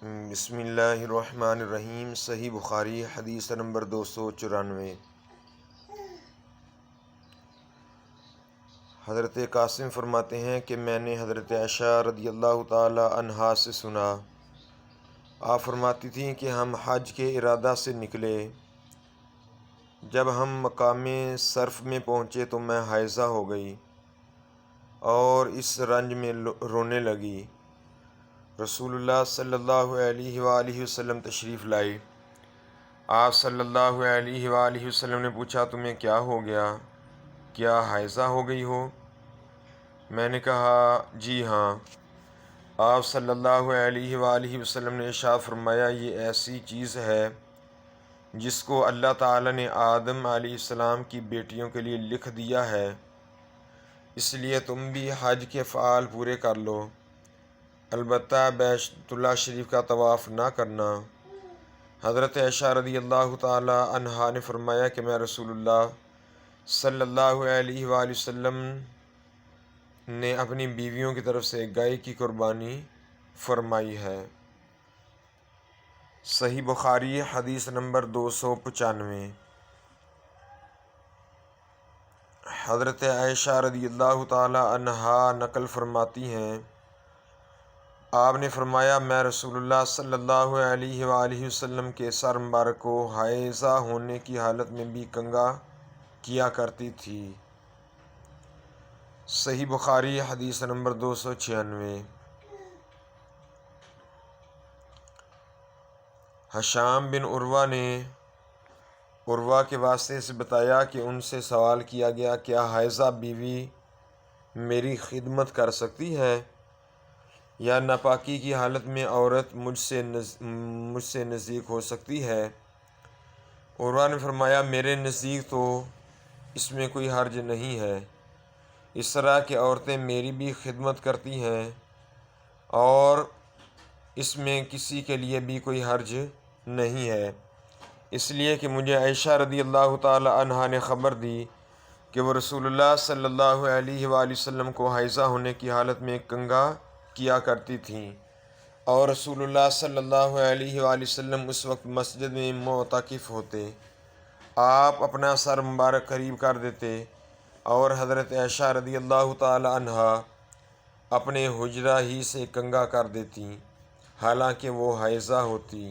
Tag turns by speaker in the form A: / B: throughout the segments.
A: بسم اللہ الرحمن الرحیم۔ صحیح بخاری حدیث نمبر 294۔ حضرت قاسم فرماتے ہیں کہ میں نے حضرت عائشہ رضی اللہ تعالی عنہا سے سنا، آپ فرماتی تھیں کہ ہم حج کے ارادہ سے نکلے، جب ہم مقام صرف میں پہنچے تو میں حائضہ ہو گئی اور اس رنج میں رونے لگی۔ رسول اللہ صلی اللہ علیہ وآلہ وسلم تشریف لائے۔ آپ صلی اللہ علیہ وآلہ وسلم نے پوچھا، تمہیں کیا ہو گیا؟ کیا حائضہ ہو گئی ہو؟ میں نے کہا، جی ہاں۔ آپ صلی اللہ علیہ وآلہ وسلم نے ارشاد فرمایا، یہ ایسی چیز ہے جس کو اللہ تعالی نے آدم علیہ السلام کی بیٹیوں کے لیے لکھ دیا ہے، اس لیے تم بھی حج کے افعال پورے کر لو، البتہ بیت اللہ شریف کا طواف نہ کرنا۔ حضرت عائشہ رضی اللہ تعالی عنہا نے فرمایا کہ میں رسول اللہ صلی اللہ علیہ وآلہ وسلم نے اپنی بیویوں کی طرف سے گائے کی قربانی فرمائی ہے۔ صحیح بخاری حدیث نمبر 295۔ حضرت عائشہ رضی اللہ تعالی عنہا نقل فرماتی ہیں، آپ نے فرمایا، میں رسول اللہ صلی اللہ علیہ وآلہ وسلم کے سر مبارک کو حائضہ ہونے کی حالت میں بھی کنگھا کیا کرتی تھی۔ صحیح بخاری حدیث نمبر 296۔ ہشام بن عروہ نے عروہ کے واسطے سے بتایا کہ ان سے سوال کیا گیا، کیا حائضہ بیوی میری خدمت کر سکتی ہے یا ناپاکی کی حالت میں عورت مجھ سے نزدیک ہو سکتی ہے؟ عروہ نے فرمایا، میرے نزدیک تو اس میں کوئی حرج نہیں ہے، اس طرح کہ عورتیں میری بھی خدمت کرتی ہیں اور اس میں کسی کے لیے بھی کوئی حرج نہیں ہے، اس لیے کہ مجھے عائشہ رضی اللہ تعالی عنہا نے خبر دی کہ وہ رسول اللہ صلی اللہ علیہ وآلہ وسلم کو حائضہ ہونے کی حالت میں کنگھا کیا کرتی تھیں، اور رسول اللہ صلی اللہ علیہ وآلہ وسلم اس وقت مسجد میں معتکف ہوتے۔ آپ اپنا سر مبارک قریب کر دیتے اور حضرت عائشہ رضی اللہ تعالی عنہا اپنے حجرہ ہی سے کنگھا کر دیتی، حالانکہ وہ حائضہ ہوتی۔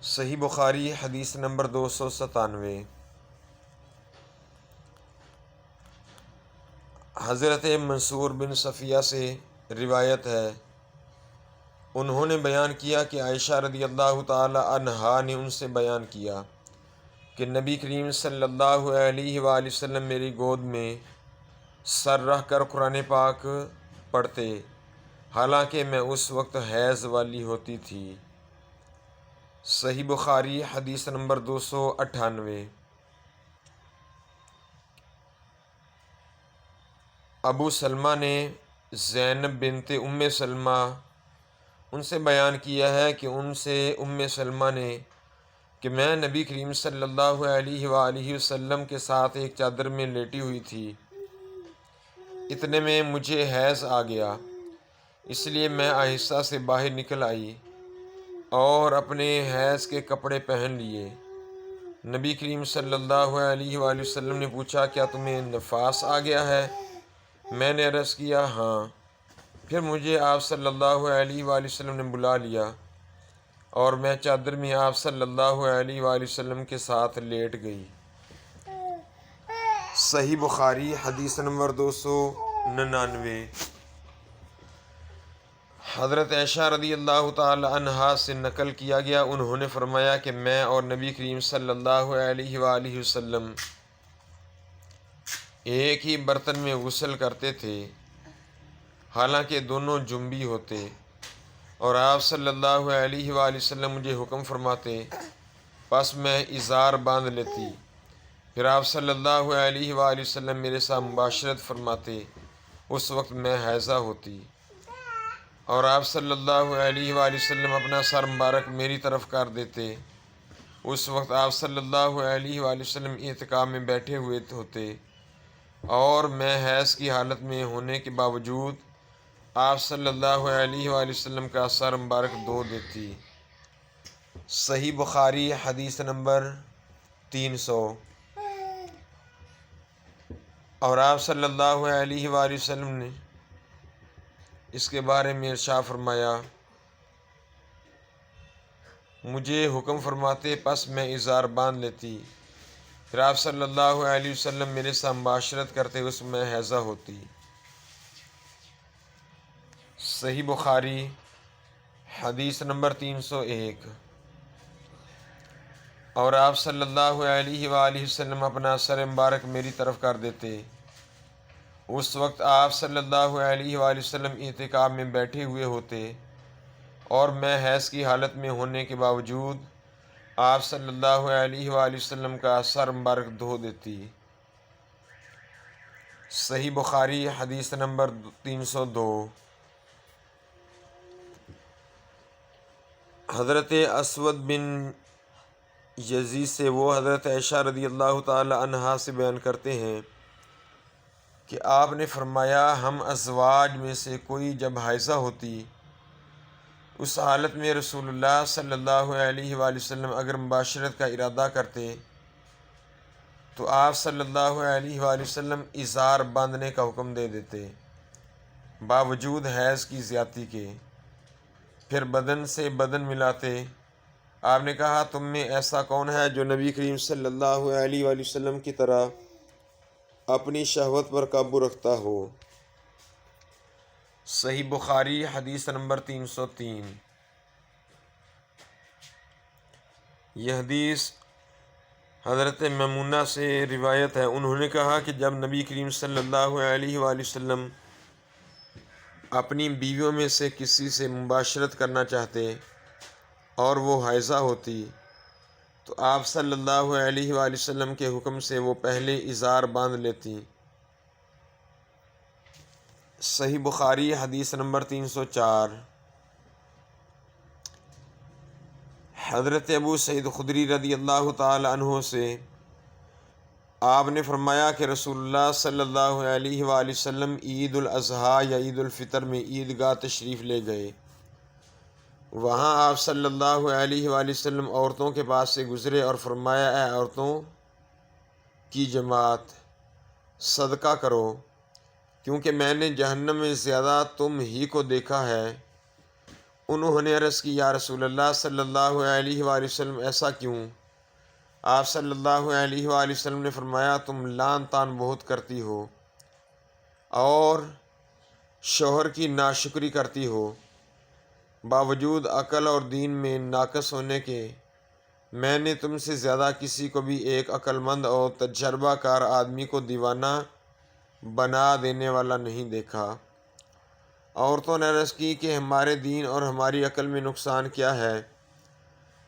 A: صحیح بخاری حدیث نمبر 297۔ حضرت منصور بن صفیہ سے روایت ہے، انہوں نے بیان کیا کہ عائشہ رضی اللہ تعالی عنہا نے ان سے بیان کیا کہ نبی کریم صلی اللہ علیہ وآلہ وسلم میری گود میں سر رکھ کر قرآن پاک پڑھتے، حالانکہ میں اس وقت حیض والی ہوتی تھی۔ صحیح بخاری حدیث نمبر 298۔ ابو سلمہ نے زینب بنت ام سلمہ ان سے بیان کیا ہے کہ ان سے ام سلمہ نے کہ میں نبی کریم صلی اللہ علیہ وآلہ وسلم کے ساتھ ایک چادر میں لیٹی ہوئی تھی، اتنے میں مجھے حیض آ گیا، اس لیے میں آہستہ سے باہر نکل آئی اور اپنے حیض کے کپڑے پہن لیے۔ نبی کریم صلی اللہ علیہ وآلہ وسلم نے پوچھا، کیا تمہیں نفاس آ گیا ہے؟ میں نے عرض کیا، ہاں۔ پھر مجھے آپ صلی اللہ علیہ وآلہ وسلم نے بلا لیا اور میں چادر میں آپ صلی اللہ علیہ وآلہ وسلم کے ساتھ لیٹ گئی۔ صحیح بخاری حدیث نمبر 299۔ حضرت عائشہ رضی اللہ تعالی عنہا سے نقل کیا گیا، انہوں نے فرمایا کہ میں اور نبی کریم صلی اللہ علیہ وآلہ وسلم ایک ہی برتن میں غسل کرتے تھے، حالانکہ دونوں جنبی ہوتے، اور آپ صلی اللہ علیہ وآلہ وسلم مجھے حکم فرماتے، پس میں ازار باندھ لیتی، پھر آپ صلی اللہ علیہ وآلہ وسلم میرے ساتھ مباشرت فرماتے، اس وقت میں حائضہ ہوتی، اور آپ صلی اللہ علیہ وآلہ وسلم اپنا سر مبارک میری طرف کر دیتے، اس وقت آپ صلی اللہ علیہ وآلہ وسلم اعتکاف میں بیٹھے ہوئے ہوتے اور میں حیض کی حالت میں ہونے کے باوجود آپ صلی اللہ علیہ وآلہ وسلم کا سر مبارک دھو دیتی۔ صحیح بخاری حدیث نمبر 300۔ اور آپ صلی اللہ علیہ وآلہ وسلم نے اس کے بارے میں ارشاد فرمایا، مجھے حکم فرماتے پس میں ازار باندھ لیتی، پھر آپ صلی اللہ علیہ وسلم میرے ساتھ معاشرت کرتے، اس میں حیضہ ہوتی۔ صحیح بخاری حدیث نمبر 301۔ اور آپ صلی اللہ علیہ وآلہ وسلم اپنا سر مبارک میری طرف کر دیتے۔ اس وقت آپ صلی اللہ علیہ وآلہ وسلم اعتکاف میں بیٹھے ہوئے ہوتے اور میں حیض کی حالت میں ہونے کے باوجود آپ صلی اللہ علیہ وآلہ وسلم کا سر مبارک دھو دیتی۔ صحیح بخاری حدیث نمبر 302۔ حضرت اسود بن یزید سے وہ حضرت عائشہ رضی اللہ تعالی عنہا سے بیان کرتے ہیں کہ آپ نے فرمایا، ہم ازواج میں سے کوئی جب حائضہ ہوتی اس حالت میں رسول اللہ صلی اللہ علیہ وآلہ وسلم اگر مباشرت کا ارادہ کرتے تو آپ صلی اللہ علیہ وآلہ وسلم ازار باندھنے کا حکم دے دیتے باوجود حیض کی زیادتی کے، پھر بدن سے بدن ملاتے۔ آپ نے کہا، تم میں ایسا کون ہے جو نبی کریم صلی اللہ علیہ وآلہ وسلم کی طرح اپنی شہوت پر قابو رکھتا ہو؟ صحیح بخاری حدیث نمبر 303۔ یہ حدیث حضرت میمونہ سے روایت ہے، انہوں نے کہا کہ جب نبی کریم صلی اللہ علیہ وآلہ وسلم اپنی بیویوں میں سے کسی سے مباشرت کرنا چاہتے اور وہ حائضہ ہوتی تو آپ صلی اللہ علیہ وآلہ وسلم کے حکم سے وہ پہلے ازار باندھ لیتی۔ صحیح بخاری حدیث نمبر 304۔ حضرت ابو سعید خدری رضی اللہ تعالی عنہ سے آپ نے فرمایا کہ رسول اللہ صلی اللہ علیہ وآلہ وسلم عید الاضحیٰ یا عید الفطر میں عیدگاہ تشریف لے گئے۔ وہاں آپ صلی اللہ علیہ وآلہ وسلم عورتوں کے پاس سے گزرے اور فرمایا، اے عورتوں کی جماعت، صدقہ کرو، کیونکہ میں نے جہنم میں زیادہ تم ہی کو دیکھا ہے۔ انہوں نے عرض کی، یا رسول اللہ صلی اللہ علیہ وآلہ وسلم ایسا کیوں؟ آپ صلی اللہ علیہ وآلہ وسلم نے فرمایا، تم لعن طعن بہت کرتی ہو اور شوہر کی ناشکری کرتی ہو، باوجود عقل اور دین میں ناقص ہونے کے میں نے تم سے زیادہ کسی کو بھی ایک عقل مند اور تجربہ کار آدمی کو دیوانہ بنا دینے والا نہیں دیکھا۔ عورتوں نے عرض کی کہ ہمارے دین اور ہماری عقل میں نقصان کیا ہے؟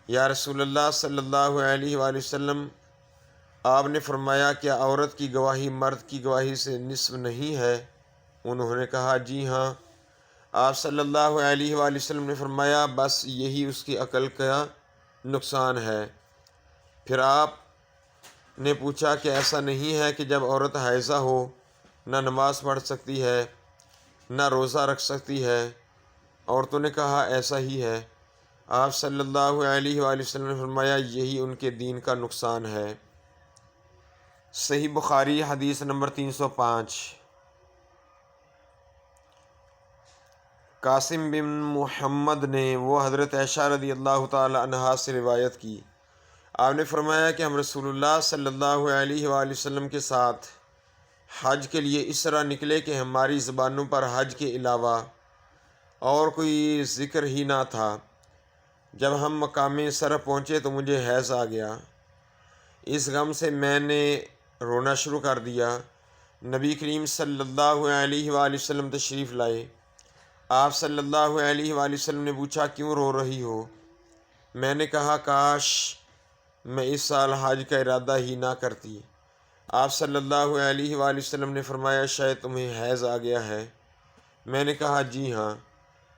A: یا رسول اللہ صلی اللہ علیہ وآلہ وسلم، آپ نے فرمایا، کیا عورت کی گواہی مرد کی گواہی سے نصف نہیں ہے؟ انہوں نے کہا، جی ہاں۔ آپ صلی اللہ علیہ وآلہ وسلم نے فرمایا، بس یہی اس کی عقل کا نقصان ہے۔ پھر آپ نے پوچھا کہ ایسا نہیں ہے کہ جب عورت حائضہ ہو نہ نماز پڑھ سکتی ہے نہ روزہ رکھ سکتی ہے؟ عورتوں نے کہا، ایسا ہی ہے۔ آپ صلی اللہ علیہ وآلہ وسلم نے فرمایا، یہی ان کے دین کا نقصان ہے۔ صحیح بخاری حدیث نمبر 305۔ قاسم بن محمد نے وہ حضرت عائشہ رضی اللہ تعالی عنہا سے روایت کی، آپ نے فرمایا کہ ہم رسول اللہ صلی اللہ علیہ وآلہ وسلم کے ساتھ حج کے لیے اس طرح نکلے کہ ہماری زبانوں پر حج کے علاوہ اور کوئی ذکر ہی نہ تھا۔ جب ہم مقام صرف پہنچے تو مجھے حیض آ گیا۔ اس غم سے میں نے رونا شروع کر دیا۔ نبی کریم صلی اللہ علیہ وآلہ وسلم تشریف لائے۔ آپ صلی اللہ علیہ وآلہ وسلم نے پوچھا، کیوں رو رہی ہو؟ میں نے کہا، کاش میں اس سال حج کا ارادہ ہی نہ کرتی۔ آپ صلی اللہ علیہ وآلہ وسلم نے فرمایا، شاید تمہیں حیض آ گیا ہے۔ میں نے کہا، جی ہاں۔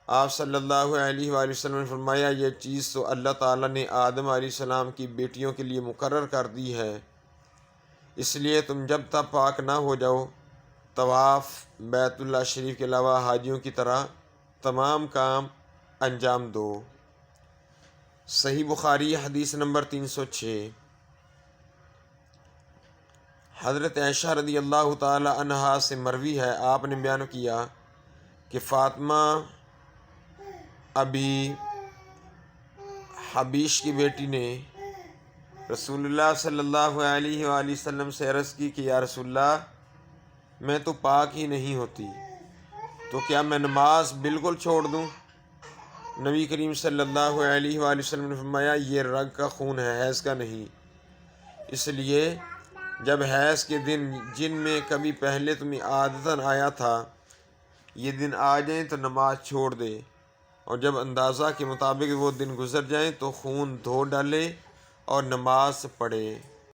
A: آپ صلی اللہ علیہ وآلہ وسلم نے فرمایا، یہ چیز تو اللہ تعالیٰ نے آدم علیہ السلام کی بیٹیوں کے لیے مقرر کر دی ہے، اس لیے تم جب تک پاک نہ ہو جاؤ طواف بیت اللہ شریف کے علاوہ حاجیوں کی طرح تمام کام انجام دو۔ صحیح بخاری حدیث نمبر 306۔ حضرت عائشہ رضی اللہ تعالی عنہا سے مروی ہے، آپ نے بیان کیا کہ فاطمہ ابی حبیش کی بیٹی نے رسول اللہ صلی اللہ علیہ وآلہ وسلم سے عرض کی کہ یا رسول اللہ، میں تو پاک ہی نہیں ہوتی، تو کیا میں نماز بالکل چھوڑ دوں؟ نبی کریم صلی اللہ علیہ وآلہ وسلم نے فرمایا یہ رگ کا خون ہے، حیض کا نہیں، اس لیے جب حیض کے دن جن میں کبھی پہلے تمہیں عادتاً آیا تھا یہ دن آ جائیں تو نماز چھوڑ دے، اور جب اندازہ کے مطابق وہ دن گزر جائیں تو خون دھو ڈالے اور نماز پڑھے۔